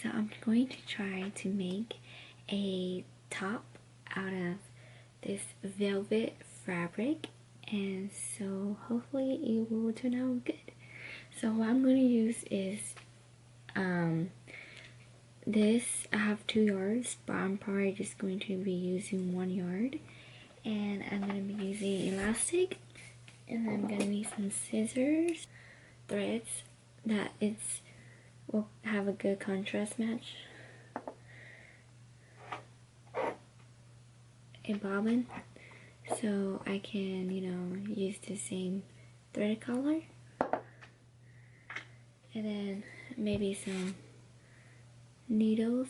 so I'm going to try to make a top out of this velvet fabric, and so hopefully it will turn out good. So what I'm going to use is this. I have 2 yards, but I'm probably just going to be using 1 yard, and I'm going to be using elastic, and I'm going to need some scissors, threads that will have a good contrast match, a bobbin, so I can, use the same thread color, and then maybe some needles.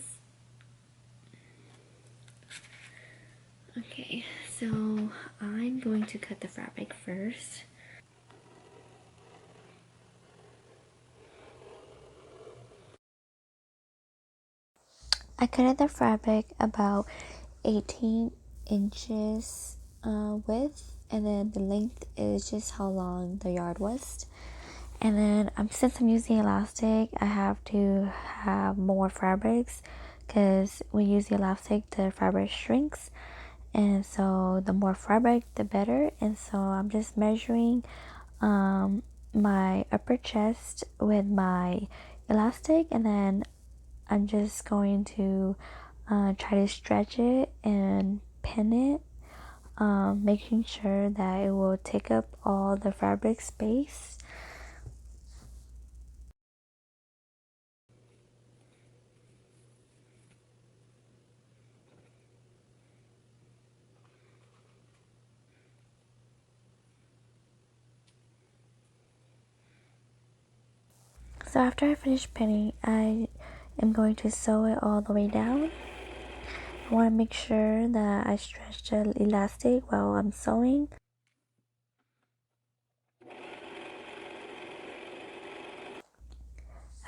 Okay, so I'm going to cut the fabric first. I cut the fabric about 18 inches width, and then the length is just how long the yard was. And then since I'm using elastic, I have to have more fabrics, because when you use the elastic, the fabric shrinks, and so the more fabric the better. And so I'm just measuring my upper chest with my elastic, and then I'm just going to try to stretch it and pin it, making sure that it will take up all the fabric space. So after I finish pinning, I am going to sew it all the way down. I want to make sure that I stretch the elastic while I'm sewing.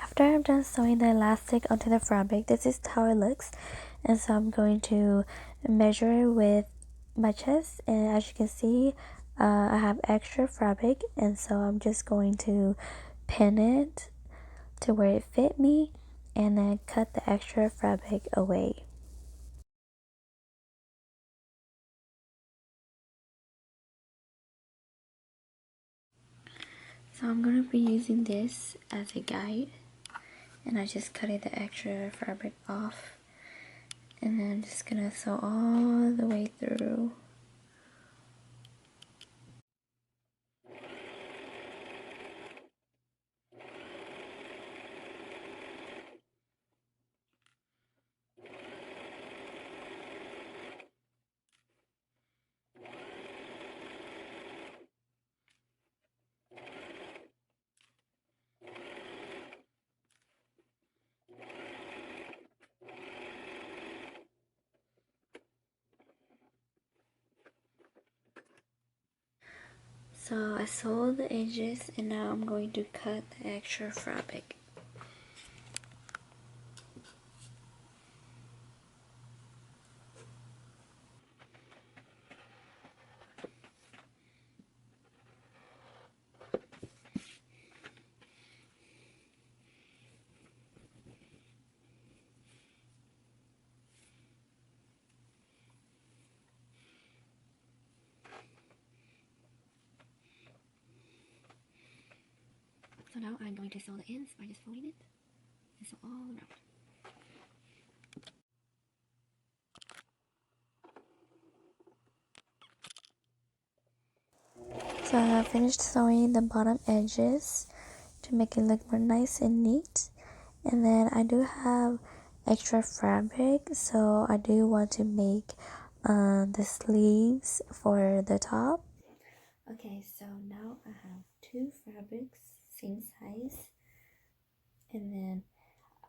After I'm done sewing the elastic onto the fabric, this is how it looks. And so I'm going to measure it with my chest, and as you can see, I have extra fabric, and so I'm just going to pin it to where it fit me, and then cut the extra fabric away. So I'm going to be using this as a guide, and I just cut the extra fabric off, and then I'm just going to sew all the way through. So I sewed the edges, and now I'm going to cut the extra fabric. So now I'm going to sew the ends by just folding it and sew all around. So I have finished sewing the bottom edges to make it look more nice and neat. And then I do have extra fabric, so I do want to make the sleeves for the top. Okay, so now I have 2 fabrics, same size, and then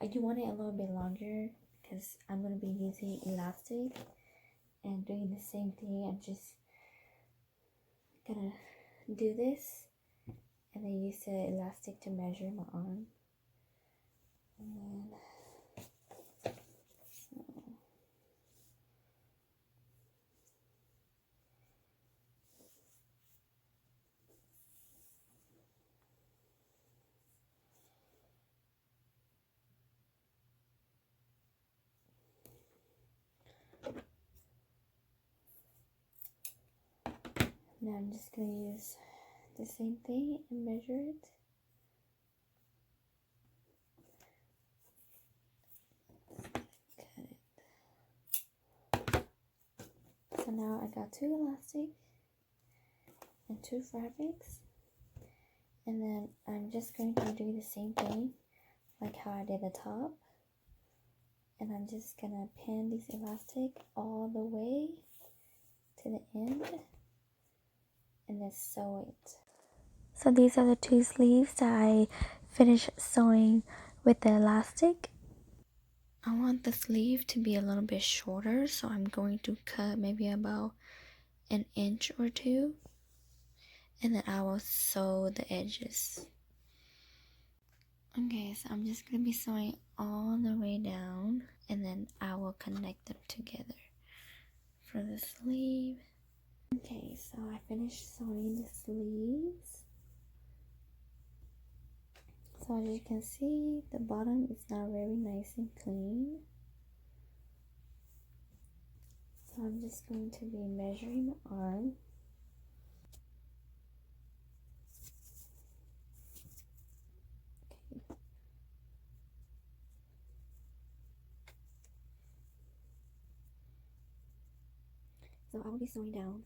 I do want it a little bit longer because I'm going to be using elastic and doing the same thing. I'm just gonna do this and then use the elastic to measure my arm, and then Now I'm just going to use the same thing and measure it. Cut it. So now I got 2 elastic and 2 fabrics, and then I'm just going to do the same thing like how I did the top, and I'm just gonna pin this elastic all the way to the end and then sew it. So these are the 2 sleeves that I finished sewing with the elastic. I want the sleeve to be a little bit shorter, so I'm going to cut maybe about 1 inch or 2, and then I will sew the edges. Okay, so I'm just going to be sewing all the way down, and then I will connect them together for the sleeve. Okay, so I finished sewing the sleeves. So as you can see, the bottom is not very nice and clean. So I'm just going to be measuring the arm. Okay. So I will be sewing down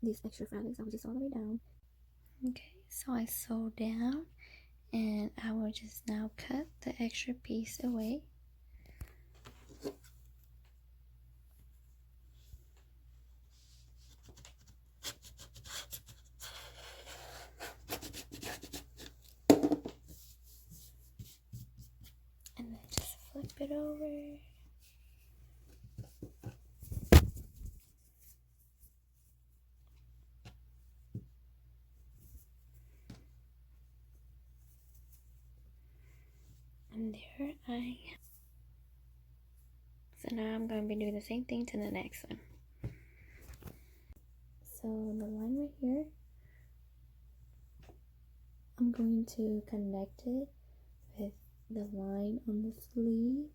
these extra fabrics. I will just sew all the way down. Okay, so I sew down, and I will just now cut the extra piece away. And then just flip it over. And there I am. So now I'm going to be doing the same thing to the next one. So the line right here, I'm going to connect it with the line on the sleeve.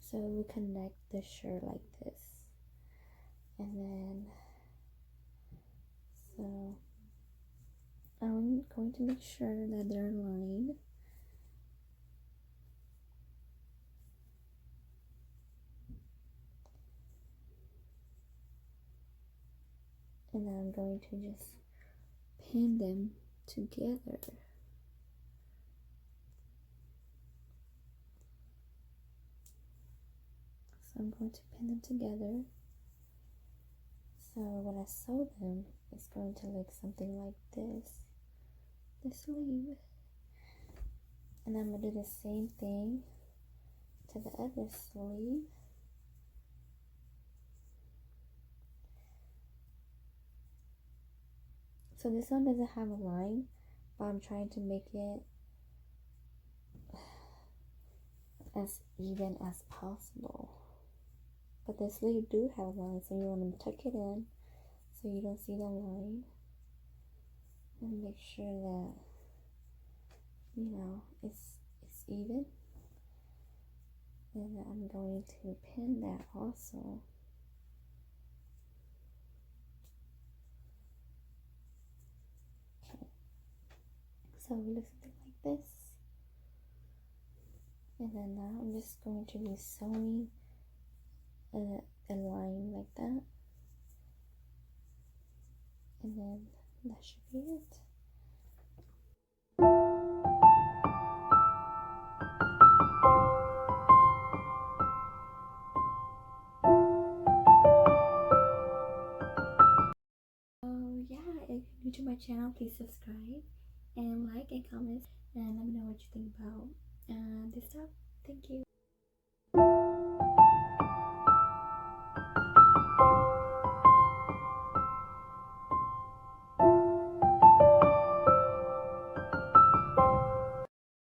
So we connect the shirt like this. And then, so I'm going to make sure that they're aligned. And then I'm going to just pin them together. So I'm going to pin them together. So when I sew them, it's going to look something like this. The sleeve. And I'm going to do the same thing to the other sleeve. So this one doesn't have a line, but I'm trying to make it as even as possible. But the sleeve do have a line, so you want to tuck it in so you don't see the line. And make sure that, you know, it's even. And I'm going to pin that also. Okay. So it looks something like this. And then now I'm just going to be sewing a line like that. And then that should be it. So yeah, if you're new to my channel, please subscribe and like and comment and let me know what you think about this stuff. Thank you.